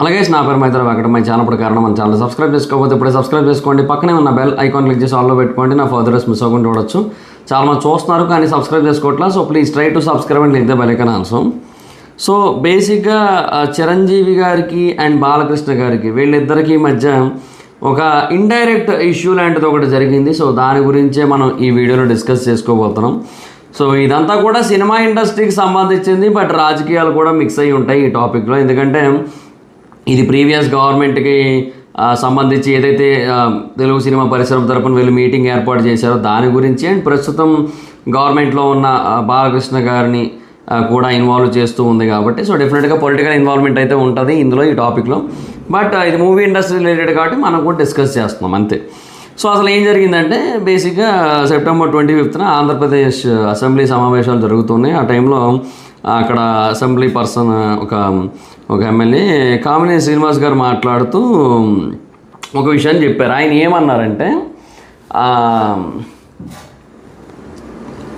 అలాగే నా పేరు మైత్ర వెంకట. మై ఛానల్ కారణం మన ఛానల్ సబ్స్క్రైబ్ చేసుకోకపోతే ఇప్పుడే సబ్స్క్రైబ్ చేసుకోండి. పక్కనే ఉన్న బెల్ ఐకాన్ క్లిక్ చేసి ఆల్లో పెట్టుకోండి. నా ఫర్దర్స్ మిస్ అవ్వకుండా చూడొచ్చు. చాలా మంది చూస్తున్నారు కానీ సబ్స్క్రైబ్ చేసుకోవట్లా. So please try to subscribe and click the bell icon also. So బేసిక్గా చిరంజీవి గారికి అండ్ బాలకృష్ణ గారికి వీళ్ళిద్దరికీ మధ్య ఒక ఇండైరెక్ట్ ఇష్యూ లాంటిది ఒకటి జరిగింది. సో దాని గురించే మనం ఈ వీడియోలో డిస్కస్ చేసుకోబోతున్నాం. సో ఇదంతా కూడా సినిమా ఇండస్ట్రీకి సంబంధించింది, బట్ రాజకీయాలు కూడా మిక్స్ అయ్యి ఉంటాయి ఈ టాపిక్లో. ఎందుకంటే ఇది ప్రీవియస్ గవర్నమెంట్కి సంబంధించి ఏదైతే తెలుగు సినిమా పరిశ్రమ తరపున వీళ్ళు మీటింగ్ ఏర్పాటు చేశారో దాని గురించి, అండ్ ప్రస్తుతం గవర్నమెంట్లో ఉన్న బాలకృష్ణ గారిని కూడా ఇన్వాల్వ్ చేస్తూ ఉంది కాబట్టి సో డెఫినెట్గా పొలిటికల్ ఇన్వాల్వ్మెంట్ అయితే ఉంటుంది ఇందులో ఈ టాపిక్లో. బట్ ఇది మూవీ ఇండస్ట్రీ రిలేటెడ్ కాబట్టి మనం కూడా డిస్కస్ చేస్తున్నాం అంతే. సో అసలు ఏం జరిగిందంటే బేసిక్గా సెప్టెంబర్ 25న ఆంధ్రప్రదేశ్ అసెంబ్లీ సమావేశాలు జరుగుతున్నాయి. ఆ టైంలో అక్కడ అసెంబ్లీ పర్సన్ ఒక ఎమ్మెల్యే కామినేని శ్రీనివాస్ గారు మాట్లాడుతూ ఒక విషయం చెప్పారు. ఆయన ఏమన్నారంటే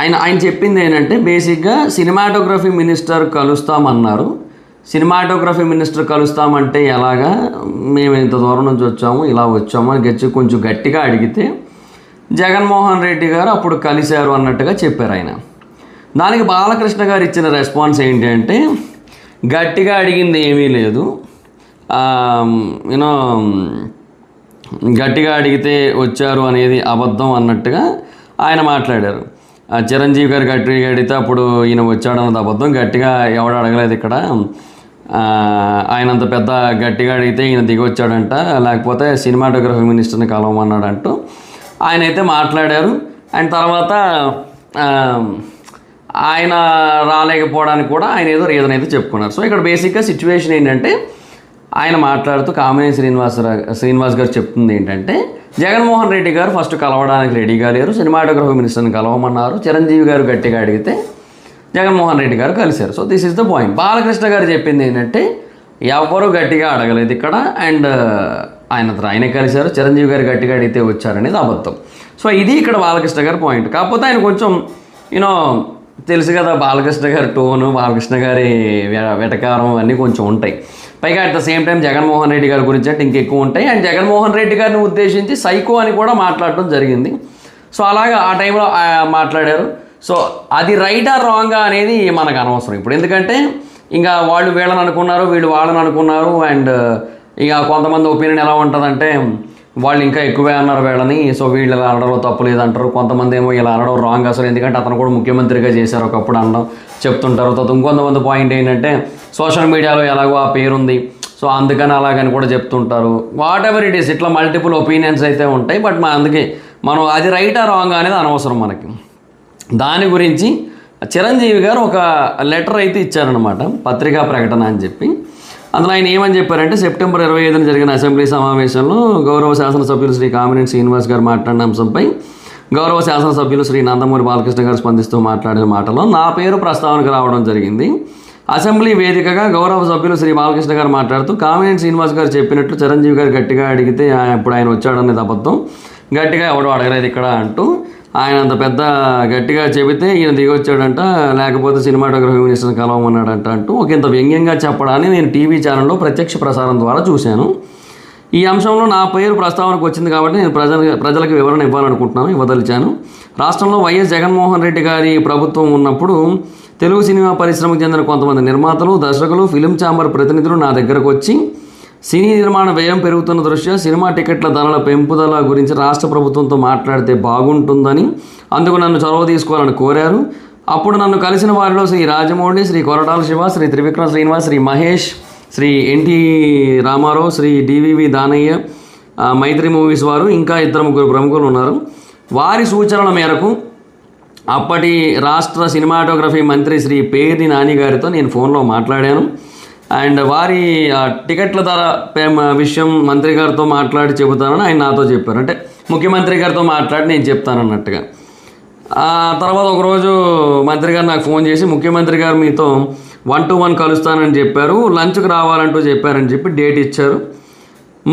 ఆయన చెప్పింది ఏంటంటే బేసిక్గా సినిమాటోగ్రఫీ మినిస్టర్ కలుస్తామన్నారు. సినిమాటోగ్రఫీ మినిస్టర్ కలుస్తామంటే ఎలాగా, మేము ఇంత దూరం నుంచి వచ్చాము ఇలా వచ్చాము అని కొంచెం గట్టిగా అడిగితే జగన్మోహన్ రెడ్డి గారు అప్పుడు కలిశారు అన్నట్టుగా చెప్పారు ఆయన. దానికి బాలకృష్ణ గారు ఇచ్చిన రెస్పాన్స్ ఏంటి అంటే గట్టిగా అడిగింది ఏమీ లేదు, యూనో గట్టిగా అడిగితే వచ్చారు అనేది అబద్ధం అన్నట్టుగా ఆయన మాట్లాడారు. చిరంజీవి గారు గట్టిగా అడిగితే అప్పుడు ఈయన వచ్చాడు అన్నది అబద్ధం, గట్టిగా ఎవడు అడగలేదు ఇక్కడ, ఆయన అంత పెద్ద గట్టిగా అడిగితే ఈయన దిగి వచ్చాడంట, లేకపోతే సినిమాటోగ్రఫీ మినిస్టర్ని కలవమన్నాడంటూ ఆయన అయితే మాట్లాడారు. అండ్ తర్వాత ఆయన రాలేకపోవడానికి కూడా ఆయన ఏదో రీజన్ అయితే చెప్పుకున్నారు. సో ఇక్కడ బేసిక్గా సిచ్యువేషన్ ఏంటంటే ఆయన మాట్లాడుతూ కామినేని శ్రీనివాస్ గారు చెప్తుంది ఏంటంటే జగన్మోహన్ రెడ్డి గారు ఫస్ట్ కలవడానికి రెడీగా లేరు, సినిమాటోగ్రఫీ మినిస్టర్ని కలవమన్నారు, చిరంజీవి గారు గట్టిగా అడిగితే జగన్మోహన్ రెడ్డి గారు కలిశారు. So this is the point. Balakrishna గారు చెప్పింది ఏంటంటే ఎవరు గట్టిగా అడగలేదు ఇక్కడ, అండ్ ఆయనే కలిశారు, చిరంజీవి గారు గట్టిగా అడిగితే వచ్చారనేది అబద్ధం. సో ఇది ఇక్కడ బాలకృష్ణ గారి పాయింట్. కాకపోతే ఆయన కొంచెం యూనో తెలుసు కదా బాలకృష్ణ గారి టోను, బాలకృష్ణ గారి వెటకారం అన్నీ కొంచెం ఉంటాయి. పైగా at the same time Jaganmohan Reddy గారి గురించి అంటే ఇంకెక్కువ ఉంటాయి. అండ్ జగన్మోహన్ రెడ్డి గారిని ఉద్దేశించి సైకో అని కూడా మాట్లాడటం జరిగింది. సో అలాగా ఆ టైంలో మాట్లాడారు. సో అది రైట్ ఆర్ రాంగా అనేది మనకు అనవసరం ఇప్పుడు, ఎందుకంటే ఇంకా వాళ్ళు వీళ్ళని అనుకున్నారు, వీళ్ళు వాళ్ళని అనుకున్నారు. అండ్ ఇక కొంతమంది ఒపీనియన్ ఎలా ఉంటుందంటే వాళ్ళు ఇంకా ఎక్కువే అన్నారు వీళ్ళని, సో వీళ్ళు ఇలా అనడంలో తప్పు లేదంటారు. కొంతమంది ఏమో ఇలా అనడం రాంగ్ అసలు, ఎందుకంటే అతను కూడా ముఖ్యమంత్రిగా చేశారు ఒకప్పుడు అనడం చెప్తుంటారు. తర్వాత ఇంకొంతమంది పాయింట్ ఏంటంటే సోషల్ మీడియాలో ఎలాగో ఆ పేరుంది సో అందుకని అలాగని కూడా చెప్తుంటారు. వాట్ ఎవర్ ఇట్ ఈస్, ఇట్లా మల్టిపుల్ ఒపీనియన్స్ అయితే ఉంటాయి. బట్ అందుకే మనం అది రైటా రాంగ్ అనేది అనవసరం మనకి. దాని గురించి చిరంజీవి గారు ఒక లెటర్ అయితే ఇచ్చారనమాట, పత్రికా ప్రకటన అని చెప్పి. అందులో ఆయన ఏమని చెప్పారంటే సెప్టెంబర్ 25న జరిగిన అసెంబ్లీ సమావేశంలో గౌరవ శాసనసభ్యులు శ్రీ కామినేని శ్రీనివాస్ గారు మాట్లాడిన అంశంపై గౌరవ శాసనసభ్యులు శ్రీ నందమూరి బాలకృష్ణ గారు స్పందిస్తూ మాట్లాడిన మాటలో నా పేరు ప్రస్తావనకు రావడం జరిగింది. అసెంబ్లీ వేదికగా గౌరవ సభ్యులు శ్రీ బాలకృష్ణ గారు మాట్లాడుతూ కామినేని శ్రీనివాస్ గారు చెప్పినట్లు చిరంజీవి గారు గట్టిగా అడిగితే ఇప్పుడు ఆయన వచ్చాడనేది అబద్ధం, గట్టిగా ఎవడో అడగలేదు ఇక్కడ అంటూ ఆయన అంత పెద్ద గట్టిగా చెబితే ఈయన దిగొచ్చాడంట, లేకపోతే సినిమాటోగ్రఫీ మినిస్టర్ని కలవమన్నాడంట అంటూ ఒక ఇంత వ్యంగ్యంగా చెప్పడాన్ని నేను టీవీ ఛానల్లో ప్రత్యక్ష ప్రసారం ద్వారా చూశాను. ఈ అంశంలో నా పేరు ప్రస్తావనకు వచ్చింది కాబట్టి నేను ప్రజలకు వివరణ ఇవ్వాలనుకుంటున్నాను, ఇవ్వదలిచాను. రాష్ట్రంలో వైఎస్ జగన్మోహన్ రెడ్డి గారి ప్రభుత్వం ఉన్నప్పుడు తెలుగు సినిమా పరిశ్రమకు చెందిన కొంతమంది నిర్మాతలు, దర్శకులు, ఫిలిం ఛాంబర్ ప్రతినిధులు నా దగ్గరకు వచ్చి సినీ నిర్మాణ వ్యయం పెరుగుతున్న దృష్ట్యా సినిమా టికెట్ల ధరల పెంపుదల గురించి రాష్ట్ర ప్రభుత్వంతో మాట్లాడితే బాగుంటుందని, అందుకు నన్ను చొరవ తీసుకోవాలని కోరారు. అప్పుడు నన్ను కలిసిన వారిలో శ్రీ రాజమౌళి, శ్రీ కొరటాల శివ, శ్రీ త్రివిక్రమ శ్రీనివాస్, శ్రీ మహేష్, శ్రీ ఎన్టీ రామారావు, శ్రీ డివివి దానయ్య, మైత్రి మూవీస్ వారు, ఇంకా 2-3 ప్రముఖులు ఉన్నారు. వారి సూచనల మేరకు అప్పటి రాష్ట్ర సినిమాటోగ్రఫీ మంత్రి శ్రీ పేర్ని నాని గారితో నేను ఫోన్లో మాట్లాడాను. అండ్ వారి టికెట్ల ధర విషయం మంత్రి గారితో మాట్లాడి చెబుతానని ఆయన నాతో చెప్పారు. అంటే ముఖ్యమంత్రి గారితో మాట్లాడి నేను చెప్తానన్నట్టుగా. తర్వాత ఒకరోజు మంత్రి గారు నాకు ఫోన్ చేసి ముఖ్యమంత్రి గారు మీతో 1-to-1 కలుస్తానని చెప్పారు, లంచ్కి రావాలంటూ చెప్పారని చెప్పి డేట్ ఇచ్చారు.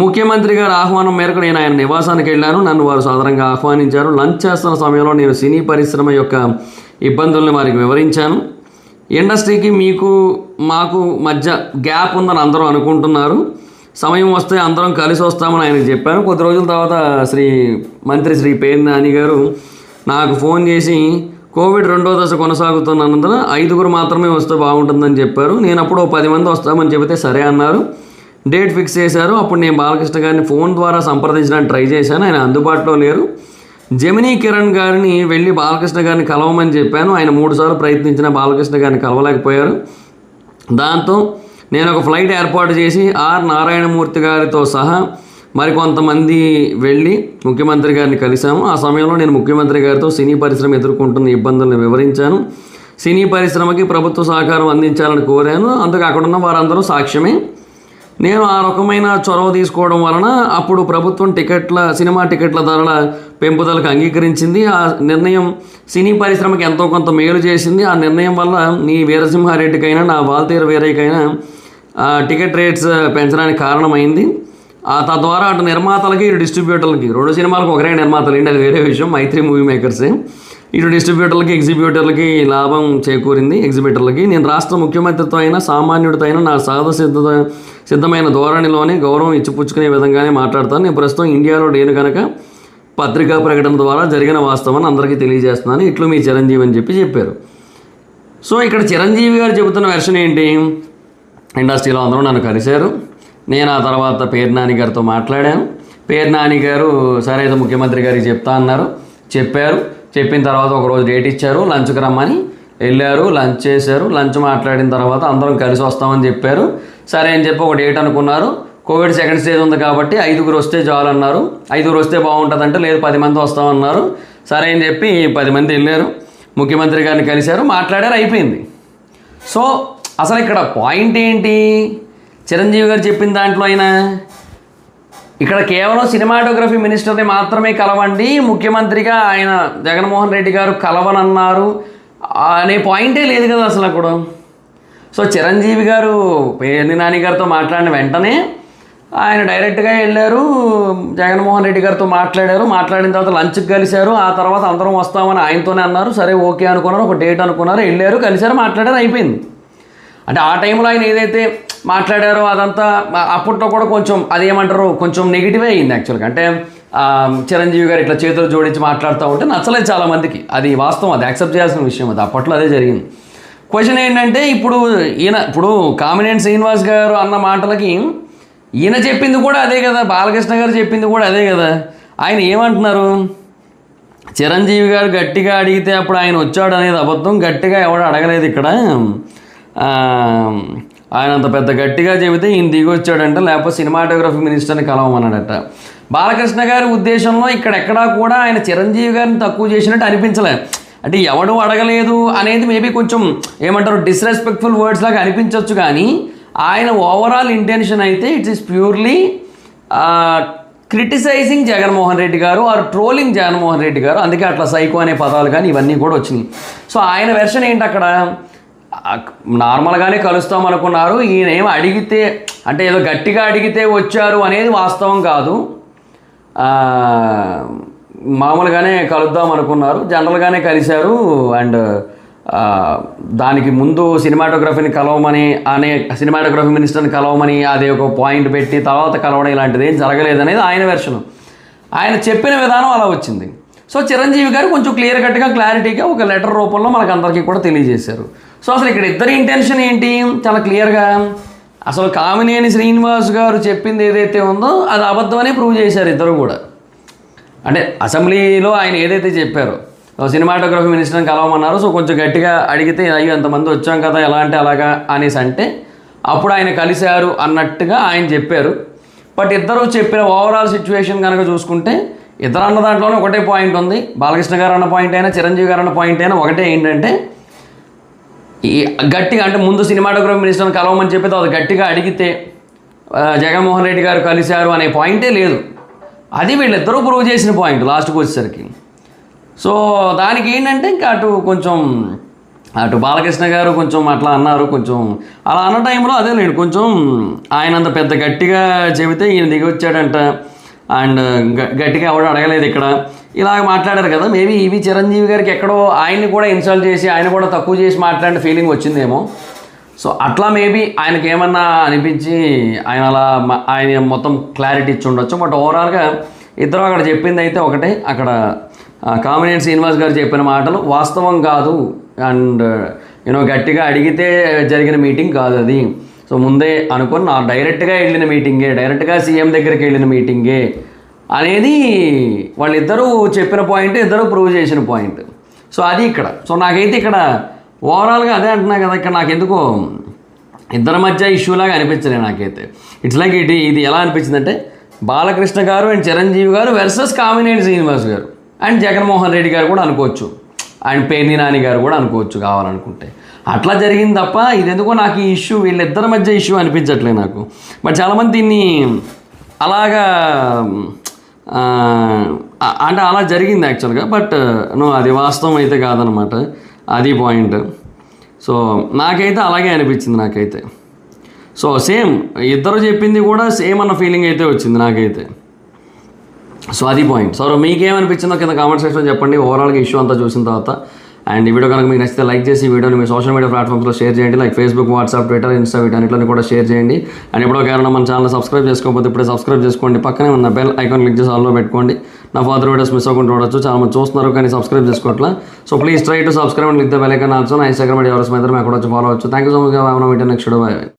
ముఖ్యమంత్రి గారు ఆహ్వానం మేరకు నేను ఆయన నివాసానికి వెళ్ళాను. నన్ను వారు సాధారణంగా ఆహ్వానించారు. లంచ్ చేస్తున్న సమయంలో నేను సినీ పరిశ్రమ యొక్క ఇబ్బందుల్ని వారికి వివరించాను. ఇండస్ట్రీకి మాకు మధ్య గ్యాప్ ఉందని అందరూ అనుకుంటున్నారు. సమయం వస్తే అందరం కలిసి వస్తామని ఆయనకు చెప్పాను. కొద్ది రోజుల తర్వాత మంత్రి శ్రీ పేర్ని నాని గారు నాకు ఫోన్ చేసి కోవిడ్ 2వ దశ కొనసాగుతున్నందున 5 మాత్రమే వస్తే బాగుంటుందని చెప్పారు. నేను అప్పుడు 10 మంది వస్తామని చెబితే సరే అన్నారు. డేట్ ఫిక్స్ చేశారు. అప్పుడు నేను బాలకృష్ణ గారిని ఫోన్ ద్వారా సంప్రదించడానికి ట్రై చేశాను. ఆయన అందుబాటులో లేరు. జెమినీ కిరణ్ గారిని వెళ్ళి బాలకృష్ణ గారిని కలవమని చెప్పాను. ఆయన 3 సార్లు ప్రయత్నించిన బాలకృష్ణ గారిని కలవలేకపోయారు. దాంతో నేను ఒక ఫ్లైట్ ఏర్పాటు చేసి ఆర్ నారాయణమూర్తి గారితో సహా మరికొంతమంది వెళ్ళి ముఖ్యమంత్రి గారిని కలిశాము. ఆ సమయంలో నేను ముఖ్యమంత్రి గారితో సినీ పరిశ్రమ ఎదుర్కొంటున్న ఇబ్బందులను వివరించాను. సినీ పరిశ్రమకి ప్రభుత్వ సహకారం అందించాలని కోరాను. అందుకు అక్కడున్న వారందరూ సాక్ష్యమే. నేను ఆ రకమైన చొరవ తీసుకోవడం వలన అప్పుడు ప్రభుత్వం సినిమా టికెట్ల ధరల పెంపుదలకు అంగీకరించింది. ఆ నిర్ణయం సినీ పరిశ్రమకి ఎంతో కొంత మేలు చేసింది. ఆ నిర్ణయం వల్ల నీ వీరసింహారెడ్డికైనా నా వాల్తీర వీరయ్యకైనా టికెట్ రేట్స్ పెంచడానికి కారణమైంది. తద్వారా అటు నిర్మాతలకి ఇటు డిస్ట్రిబ్యూటర్లకి 2 సినిమాలకు ఒకరే నిర్మాతలు ఏంటి, అది వేరే విషయం, మైత్రి మూవీ మేకర్సే. ఇటు డిస్ట్రిబ్యూటర్లకి ఎగ్జిబ్యూటర్లకి లాభం చేకూరింది. ఎగ్జిబిటర్లకి నేను రాష్ట్ర ముఖ్యమంత్రితో అయినా సామాన్యుడితో అయినా నా సిద్ధమైన ధోరణిలోనే గౌరవం ఇచ్చిపుచ్చుకునే విధంగానే మాట్లాడతాను. నేను ప్రస్తుతం ఇండియాలో లేను కనుక పత్రికా ప్రకటన ద్వారా జరిగిన వాస్తవాన్ని అందరికీ తెలియజేస్తున్నాను. ఇట్లు మీ చిరంజీవి అని చెప్పారు. సో ఇక్కడ చిరంజీవి గారు చెబుతున్న వెర్షన్ ఏంటి, ఇండస్ట్రీలో అందరూ నన్ను కలిశారు. నేను ఆ తర్వాత పేర్ని నాని గారితో మాట్లాడాను. పేర్ని నాని గారు సరే అయితే ముఖ్యమంత్రి గారికి చెప్తా అన్నారు. చెప్పిన తర్వాత ఒకరోజు డేట్ ఇచ్చారు, లంచ్కి రమ్మని వెళ్ళారు. లంచ్ చేశారు. లంచ్ మాట్లాడిన తర్వాత అందరం కలిసి వస్తామని చెప్పారు. సరే అని చెప్పి ఒక డేట్ అనుకున్నారు. కోవిడ్ 2nd స్టేజ్ ఉంది కాబట్టి 5 వస్తే చాలు అన్నారు. 5 వస్తే బాగుంటుందంటే లేదు 10 మంది వస్తామన్నారు. సరే అని చెప్పి 10 మంది వెళ్ళారు. ముఖ్యమంత్రి గారిని కలిశారు, మాట్లాడారు, అయిపోయింది. సో అసలు ఇక్కడ పాయింట్ ఏంటి, చిరంజీవి గారు చెప్పిన దాంట్లో అయినా ఇక్కడ కేవలం సినిమాటోగ్రఫీ మినిస్టర్ని మాత్రమే కలవండి, ముఖ్యమంత్రిగా ఆయన జగన్మోహన్ రెడ్డి గారు కలవనన్నారు అనే పాయింటే లేదు కదా అసలు అక్కడ. సో చిరంజీవి గారు పేర్ని నాని గారితో మాట్లాడిన వెంటనే ఆయన డైరెక్ట్గా వెళ్ళారు, జగన్మోహన్ రెడ్డి గారితో మాట్లాడారు. మాట్లాడిన తర్వాత లంచ్కి కలిశారు. ఆ తర్వాత అందరం వస్తామని ఆయనతోనే అన్నారు. సరే ఓకే అనుకున్నారు, ఒక డేట్ అనుకున్నారు, వెళ్ళారు, కలిశారు, మాట్లాడారు, అయిపోయింది. అంటే ఆ టైంలో ఆయన ఏదైతే మాట్లాడారో అదంతా అప్పట్లో కూడా కొంచెం అదేమంటారు కొంచెం నెగిటివే అయింది యాక్చువల్గా. అంటే చిరంజీవి గారు ఇట్లా చేతులు జోడించి మాట్లాడుతూ ఉంటే నచ్చలేదు చాలామందికి. అది వాస్తవం, అది యాక్సెప్ట్ చేయాల్సిన విషయం. అది అప్పట్లో అదే జరిగింది. క్వశ్చన్ ఏంటంటే ఇప్పుడు కామినేని శ్రీనివాస్ గారు అన్న మాటలకి ఈయన చెప్పింది కూడా అదే కదా, బాలకృష్ణ గారు చెప్పింది కూడా అదే కదా. ఆయన ఏమంటున్నారు, చిరంజీవి గారు గట్టిగా అడిగితే అప్పుడు ఆయన వచ్చాడు అనేది అబద్ధం, గట్టిగా ఎవడు అడగలేదు ఇక్కడ, ఆయన అంత పెద్ద గట్టిగా చెబితే ఈయన దిగి వచ్చాడంట, లేకపోతే సినిమాటోగ్రఫీ మినిస్టర్ని కలవమన్నాడట. బాలకృష్ణ గారి ఉద్దేశంలో ఇక్కడెక్కడా కూడా ఆయన చిరంజీవి గారిని తక్కువ చేసినట్టు అనిపించలేదు. అంటే ఎవడు అడగలేదు అనేది మేబీ కొంచెం ఏమంటారు డిస్రెస్పెక్ట్ఫుల్ వర్డ్స్ లాగా అనిపించవచ్చు, కానీ ఆయన ఓవరాల్ ఇంటెన్షన్ అయితే it's is purely criticizing Jaganmohan Reddy garu or trolling Jaganmohan Reddy గారు. అందుకే అట్లా సైకో అనే పదాలు కానీ ఇవన్నీ కూడా వచ్చినాయి. సో ఆయన వెర్షన్ ఏంటి, అక్కడ నార్మల్గానే కలుస్తాం అనుకున్నారు, ఈయన ఏమో అడిగితే అంటే ఏదో గట్టిగా అడిగితే వచ్చారు అనేది వాస్తవం కాదు, మామూలుగానే కలుద్దాం అనుకున్నారు, జనరల్గానే కలిశారు. అండ్ దానికి ముందు సినిమాటోగ్రఫీని కలవమని సినిమాటోగ్రఫీ మినిస్టర్ని కలవమని అది ఒక పాయింట్ పెట్టి తర్వాత కలవడం ఇలాంటిది ఏం జరగలేదనేది ఆయన వెర్షన్. ఆయన చెప్పిన విధానం అలా వచ్చింది. సో చిరంజీవి గారు కొంచెం క్లియర్ కట్గా క్లారిటీగా ఒక లెటర్ రూపంలో మనకు అందరికీ కూడా తెలియజేశారు. సో అసలు ఇక్కడ ఇద్దరి ఇంటెన్షన్ ఏంటి చాలా క్లియర్గా, అసలు కామినేని శ్రీనివాస్ గారు చెప్పింది ఏదైతే ఉందో అది అబద్ధమనే ప్రూవ్ చేశారు ఇద్దరు కూడా. అంటే అసెంబ్లీలో ఆయన ఏదైతే చెప్పారో సినిమాటోగ్రఫీ మినిస్టర్ని కలవమన్నారు, సో కొంచెం గట్టిగా అడిగితే అయ్యో ఎంతమంది వచ్చాం కదా ఎలా అంటే అలాగా అనేసి అంటే అప్పుడు ఆయన కలిశారు అన్నట్టుగా ఆయన చెప్పారు. బట్ ఇద్దరు చెప్పిన ఓవరాల్ సిచ్యువేషన్ కనుక చూసుకుంటే ఇద్దరు అన్న దాంట్లోనే ఒకటే పాయింట్ ఉంది. బాలకృష్ణ గారు అన్న పాయింట్ అయినా చిరంజీవి గారు అన్న పాయింట్ అయినా ఒకటే, ఏంటంటే ఈ గట్టిగా అంటే ముందు సినిమాటోగ్రఫీ మినిస్టర్ని కలవమని చెప్పి అది గట్టిగా అడిగితే జగన్మోహన్ రెడ్డి గారు కలిశారు అనే పాయింటే లేదు. అది వీళ్ళిద్దరూ ప్రూవ్ చేసిన పాయింట్ లాస్ట్కి వచ్చేసరికి. సో దానికి ఏంటంటే ఇంకా అటు బాలకృష్ణ గారు కొంచెం అట్లా అన్నారు, కొంచెం అలా అన్న టైంలో అదే లేడు కొంచెం ఆయన అంత పెద్ద గట్టిగా చెబితే ఈయన దిగి వచ్చాడంట. అండ్ గట్టిగా ఎవడు అడగలేదు ఇక్కడ, ఇలాగ మాట్లాడారు కదా, మేబీ ఈవి చిరంజీవి గారికి ఎక్కడో ఆయన్ని కూడా ఇన్సల్ట్ చేసి ఆయన కూడా తక్కువ చేసి మాట్లాడిన ఫీలింగ్ వచ్చిందేమో. సో అట్లా మేబీ ఆయనకి ఏమన్నా అనిపించి ఆయన అలా ఆయన మొత్తం క్లారిటీ ఇచ్చి ఉండొచ్చు. బట్ ఓవరాల్గా ఇద్దరు అక్కడ చెప్పింది అయితే ఒకటే, అక్కడ కామినేని శ్రీనివాస్ గారు చెప్పిన మాటలు వాస్తవం కాదు అండ్ గట్టిగా అడిగితే జరిగిన మీటింగ్ కాదు అది. సో ముందే అనుకుని డైరెక్ట్గా వెళ్ళిన మీటింగే, డైరెక్ట్గా సీఎం దగ్గరికి వెళ్ళిన మీటింగే అనేది వాళ్ళిద్దరూ చెప్పిన పాయింట్, ఇద్దరు ప్రూవ్ చేసిన పాయింట్. సో అది ఇక్కడ. సో నాకైతే ఇక్కడ ఓవరాల్గా అదే అంటున్నా కదా, ఇక్కడ నాకెందుకో ఇద్దరి మధ్య ఇష్యూ లాగా అనిపించలేదు నాకైతే. ఇట్స్ లైక్ ఇది ఎలా అనిపించిందంటే బాలకృష్ణ గారు అండ్ చిరంజీవి గారు వర్సెస్ కామినేని శ్రీనివాస్ గారు అండ్ జగన్మోహన్ రెడ్డి గారు కూడా అనుకోవచ్చు, అండ్ పేర్ని నాని గారు కూడా అనుకోవచ్చు కావాలనుకుంటే. అట్లా జరిగింది తప్ప ఇది ఎందుకో నాకు ఈ ఇష్యూ వీళ్ళిద్దరి మధ్య ఇష్యూ అనిపించట్లేదు నాకు. బట్ చాలామంది దీన్ని అలాగా అంటే అలా జరిగింది యాక్చువల్గా. బట్ అది వాస్తవం అయితే కాదనమాట, అది పాయింట్. సో నాకైతే అలాగే అనిపించింది నాకైతే. సో సేమ్ ఇద్దరు చెప్పింది కూడా సేమ్ అన్న ఫీలింగ్ అయితే వచ్చింది నాకైతే. సో అది పాయింట్. సో మీకేమనిపించిందో కింద కామెంట్ సెక్షన్లో చెప్పండి ఓవరాల్గా ఇష్యూ అంతా చూసిన తర్వాత. అండ్ ఈ వీడియో కనుక మీకు నచ్చితే లైక్ చేసి ఈ వీడియోని మీ సోషల్ మీడియా ప్లాట్ఫామ్స్లో షేర్ చేయండి, like Facebook, WhatsApp, Twitter, Insta వీటన్నిటిని కూడా షేర్ చేయండి. అండ్ ఎప్పుడో కారణం మన ఛానల్ సబ్స్క్రైబ్ చేసుకోకపోతే ఇప్పుడే సబ్స్క్రైబ్ చేసుకోండి, పక్కనే ఉన్న బెల్ ఐకాన్ క్లిక్ చేసి ఆల్లో పెట్టుకోండి. నా ఫర్దర్ వీడియోస్ మిస్ అవ్వకుండా చూడొచ్చు. చాలా మంది చూస్తున్నారు కానీ సబ్స్క్రైబ్ చేసుకోవట్లా. So please try to subscribe and click the bell icon also. నా ఇన్స్టాగ్రామ్ ఎవరి మీద అక్కడ వచ్చి ఫాలో అవచ్చు. Thank you so much. Next video. By.